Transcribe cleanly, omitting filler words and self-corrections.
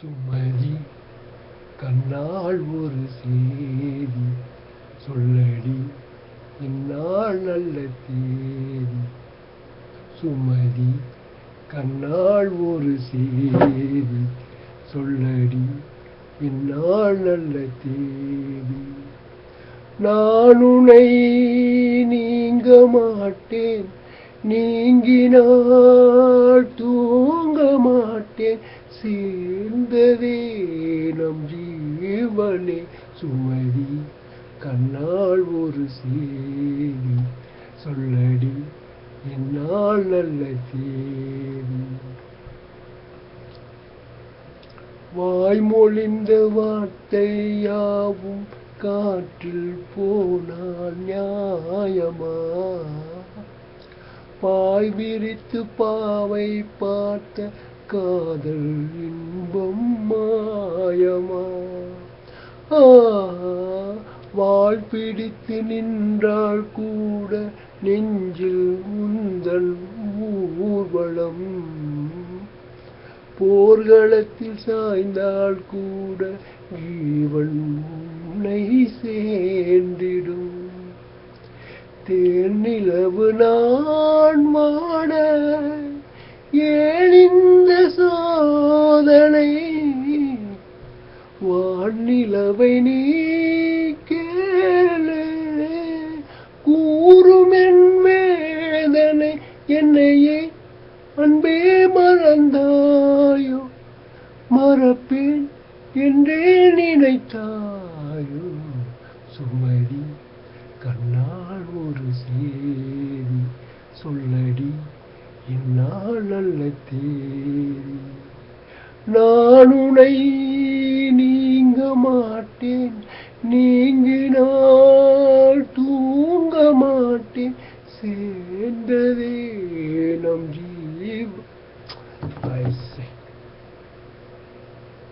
சுமதி கண்ணால் ஒரு சேதி சொல்லடி இந்நாள் நல்ல தேதி. சுமதி கண்ணால் ஒரு சேதி சொல்லடி இந்நாள் நல்ல தேதி. நான் உன்னை நீங்க மாட்டேன், நீங்கினால் தூங்க மாட்டேன், சேர்ந்ததே நம் ஜீவனே. சுமதி கண்ணால் ஒரு சேதி சொல்லடி இந்நாள் நல்ல தேதி. வாய்மொழிந்த வார்த்தையாவும் காற்றில் போனால் நியாயமா? பாய் விரித்து பாவை பார்த்த காதல் இன்பம் மாயமா? வாள் பிடித்து நின்றால் கூட நெஞ்சில் உந்தன் ஊர்வலம், போர்களத்தில் சாய்ந்தால் கூட ஜீவன் உன்னை சேர்ந்திடும். தேர்நிலவு நான் வாட ஏன் இந்த சோதனை? வானிலவை நீ கேளு, கூறும் என் வேதனை. என்னையே அன்பே மறந்தாயோ, மறப்பேன் என்றே நினைத்தாயோ? சுமதி கண்ணால் ஒரு சேதி சொல்லடி இந்நாள் நல்ல தேதி. நான் உன்னை நீங்க மாட்டேன், நீங்கினால் தூங்க மாட்டேன், சேர்ந்ததே நம் ஜீவ.